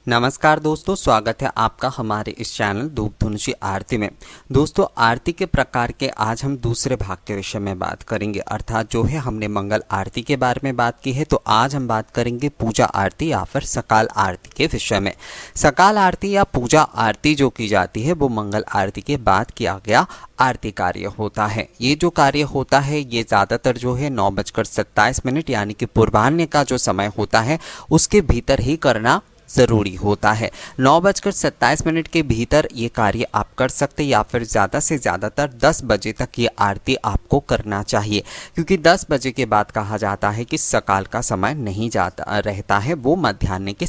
नमस्कार दोस्तों, स्वागत है आपका हमारे इस चैनल धूप धुनुषी आरती में। दोस्तों, आरती के प्रकार के आज हम दूसरे भाग के विषय में बात करेंगे, अर्थात जो है हमने मंगल आरती के बारे में बात की है, तो आज हम बात करेंगे पूजा आरती या फिर सकाल आरती के विषय में। सकाल आरती या पूजा आरती जो की जाती है वो मंगल आरती के बाद किया गया आरती कार्य होता है। ये जो कार्य होता है ये ज़्यादातर जो है 9:27 यानी कि पूर्वाह्न का जो समय होता है उसके भीतर ही करना ज़रूरी होता है। 9:27 के भीतर ये कार्य आप कर सकते या फिर ज़्यादा से ज़्यादातर 10 बजे तक ये आरती आपको करना चाहिए, क्योंकि 10 बजे के बाद कहा जाता है कि सकाल का समय नहीं जाता रहता है, वो मध्याह्न के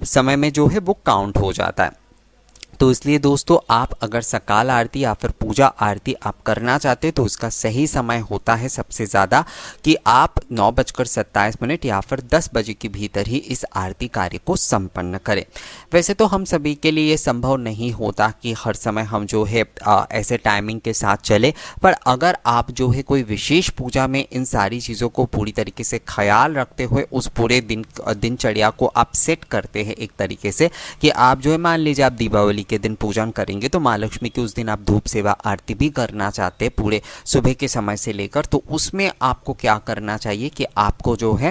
समय में जो है वो काउंट हो जाता है। तो इसलिए दोस्तों, आप अगर सकाल आरती या फिर पूजा आरती आप करना चाहते हैं तो उसका सही समय होता है सबसे ज़्यादा कि आप 9:27 या फिर 10 बजे के भीतर ही इस आरती कार्य को संपन्न करें। वैसे तो हम सभी के लिए ये संभव नहीं होता कि हर समय हम जो है ऐसे टाइमिंग के साथ चले, पर अगर आप जो है कोई विशेष पूजा में इन सारी चीज़ों को पूरी तरीके से ख्याल रखते हुए उस पूरे दिनचर्या को आप सेट करते हैं एक तरीके से कि आप जो है, मान लीजिए आप दीपावली के दिन पूजन करेंगे तो माँ लक्ष्मी की उस दिन आप धूप सेवा आरती भी करना चाहते हैं पूरे सुबह के समय से लेकर, तो उसमें आपको क्या करना चाहिए कि आपको जो है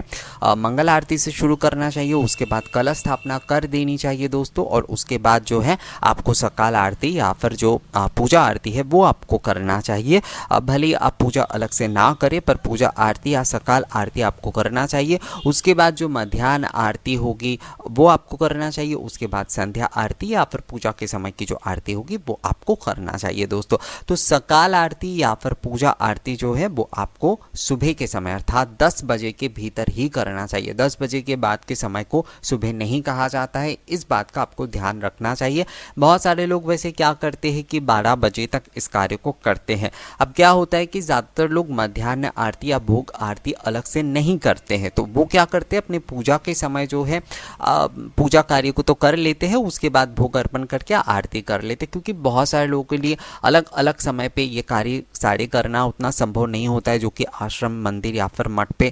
मंगल आरती से शुरू करना चाहिए, उसके बाद कलश स्थापना कर देनी चाहिए दोस्तों, और उसके बाद जो है आपको सकाल आरती या फिर जो पूजा आरती है वो आपको करना चाहिए। भले ही आप पूजा अलग से ना करें, पर पूजा आरती या सकाल आरती आपको करना चाहिए। उसके बाद जो मध्याह्न आरती होगी वो आपको करना चाहिए। उसके बाद संध्या आरती या फिर पूजा के समय की जो आरती होगी वो आपको करना चाहिए दोस्तों। तो सकाल आरती या फिर पूजा आरती जो है वो आपको सुबह के समय अर्थात 10 बजे के भीतर ही करना चाहिए। 10 बजे के बाद के समय को सुबह नहीं कहा जाता है, इस बात का आपको ध्यान रखना चाहिए। बहुत सारे लोग वैसे क्या करते हैं कि 12 बजे तक इस कार्य को करते हैं। अब क्या होता है कि ज़्यादातर लोग मध्याह्न आरती या भोग आरती अलग से नहीं करते हैं, तो वो क्या करते हैं अपने पूजा के समय जो है पूजा कार्य को तो कर लेते हैं, उसके बाद भोग अर्पण करके आरती कर लेते, क्योंकि बहुत सारे लोगों के लिए अलग अलग समय पे ये कार्य सारे करना उतना संभव नहीं होता है, जो कि आश्रम मंदिर या फिर मठ पे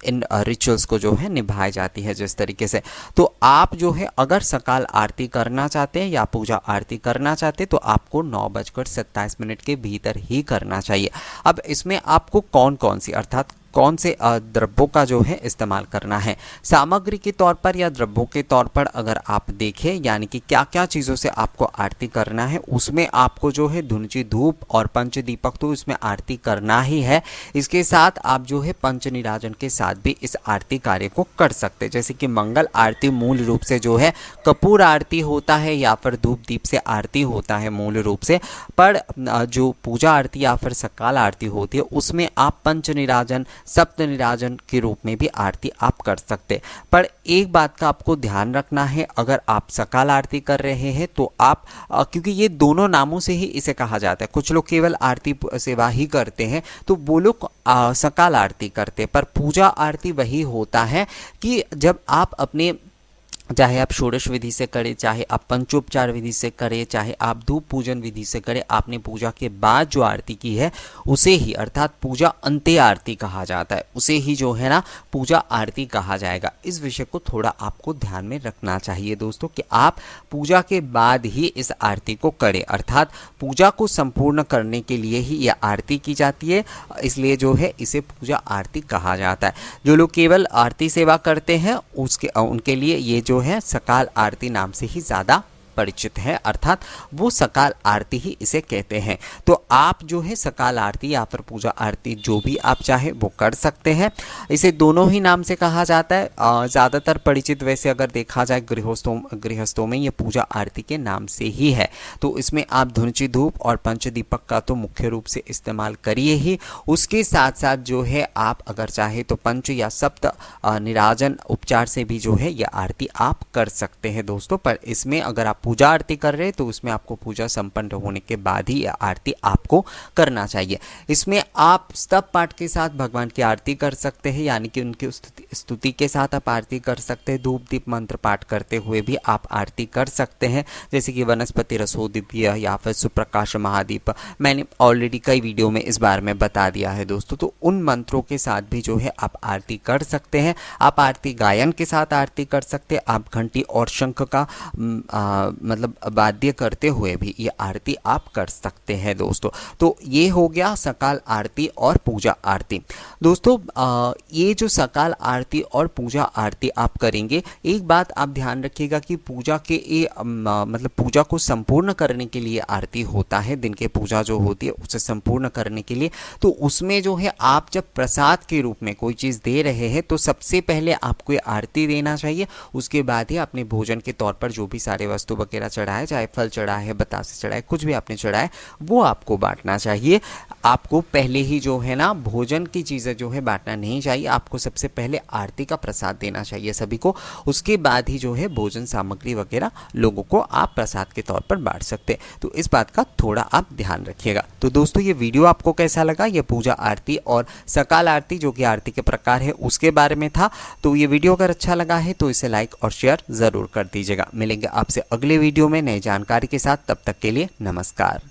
इन रिचुअल्स को जो है निभाई जाती है जिस तरीके से। तो आप जो है अगर सकाल आरती करना चाहते हैं या पूजा आरती करना चाहते हैं तो आपको 9:27 के भीतर ही करना चाहिए। अब इसमें आपको कौन कौन सी अर्थात कौन से द्रव्यों का जो है इस्तेमाल करना है सामग्री के तौर पर या द्रव्यों के तौर पर अगर आप देखें, यानी कि क्या क्या चीज़ों से आपको आरती करना है, उसमें आपको जो है धुनुची धूप और पंचदीपक तो इसमें आरती करना ही है। इसके साथ आप जो है पंच निराजन के साथ भी इस आरती कार्य को कर सकते हैं। जैसे कि मंगल आरती मूल रूप से जो है कपूर आरती होता है या फिर धूप दीप से आरती होता है मूल रूप से, पर जो पूजा आरती या फिर सकाल आरती होती है उसमें आप पंच निराजन सप्त निराजन के रूप में भी आरती आप कर सकते। पर एक बात का आपको ध्यान रखना है, अगर आप सकाल आरती कर रहे हैं तो आप क्योंकि ये दोनों नामों से ही इसे कहा जाता है, कुछ लोग केवल आरती सेवा ही करते हैं तो वो लोग सकाल आरती करते, पर पूजा आरती वही होता है कि जब आप अपने चाहे आप षोडश विधि से करें, चाहे आप पंचोपचार विधि से करें, चाहे आप धूप पूजन विधि से करें, आपने पूजा के बाद जो आरती की है उसे ही अर्थात पूजा अंत्य आरती कहा जाता है, उसे ही जो है ना पूजा आरती कहा जाएगा। इस विषय को थोड़ा आपको ध्यान में रखना चाहिए दोस्तों कि आप पूजा के बाद ही इस आरती को करें, अर्थात पूजा को संपूर्ण करने के लिए ही यह आरती की जाती है, इसलिए जो है इसे पूजा आरती कहा जाता है। जो लोग केवल आरती सेवा करते हैं उनके लिए ये जो है सकाल आरती नाम से ही ज़्यादा परिचित है, अर्थात वो सकाल आरती ही इसे कहते हैं। तो आप जो है सकाल आरती या फिर पूजा आरती जो भी आप चाहे वो कर सकते हैं। इसे दोनों ही नाम से कहा जाता है। ज़्यादातर परिचित वैसे अगर देखा जाए गृहस्थों में ये पूजा आरती के नाम से ही है। तो इसमें आप धुनुची धूप और पंचदीपक का तो मुख्य रूप से इस्तेमाल करिए ही, उसके साथ साथ जो है आप अगर चाहे तो पंच या सप्त निराजन उपचार से भी जो है यह आरती आप कर सकते हैं दोस्तों। पर इसमें अगर आप पूजा आरती कर रहे हैं तो उसमें आपको पूजा संपन्न होने के बाद ही आरती आपको को करना चाहिए। इसमें आप स्तव पाठ के साथ भगवान की आरती कर सकते हैं, यानी कि उनकी स्तुति के साथ आप आरती कर सकते हैं। धूप दीप मंत्र पाठ करते हुए भी आप आरती कर सकते हैं, जैसे कि वनस्पति रसोदिव्य या फिर सुप्रकाश महादीप। मैंने ऑलरेडी कई वीडियो में इस बारे में बता दिया है दोस्तों। तो उन मंत्रों के साथ भी जो है आप आरती कर सकते हैं। आप आरती गायन के साथ आरती कर सकते हैं। आप घंटी और शंख का मतलब वाद्य करते हुए भी ये आरती आप कर सकते हैं दोस्तों। तो ये हो गया सकाल आरती और पूजा आरती। दोस्तों ये जो सकाल आरती और पूजा आरती आप करेंगे, एक बात आप ध्यान रखिएगा कि पूजा के मतलब पूजा को संपूर्ण करने के लिए आरती होता है। दिन के पूजा जो होती है उसे संपूर्ण करने के लिए, तो उसमें जो है आप जब प्रसाद के रूप में कोई चीज़ दे रहे हैं तो सबसे पहले आपको ये आरती देना चाहिए। उसके बाद ही अपने भोजन के तौर पर जो भी सारे वस्तु वगैरह चढ़ाए, चाहे फल चढ़ाए है, बतासे चढ़ाए, कुछ भी आपने चढ़ाए, वो आपको बांटना चाहिए। आपको पहले ही जो है ना भोजन की चीज़ें जो है बांटना नहीं चाहिए। आपको सबसे पहले आरती का प्रसाद देना चाहिए सभी को। उसके बाद ही जो है भोजन सामग्री वगैरह लोगों को आप प्रसाद के तौर पर बांट सकते हैं। तो इस बात का थोड़ा आप ध्यान रखिएगा। तो दोस्तों ये वीडियो आपको कैसा लगा? ये पूजा आरती और सकाल आरती जो कि आरती के प्रकार है उसके बारे में था। तो ये वीडियो अगर अच्छा लगा है तो इसे लाइक और शेयर ज़रूर कर दीजिएगा। मिलेंगे आपसे अगले वीडियो में नई जानकारी के साथ। तब तक के लिए नमस्कार।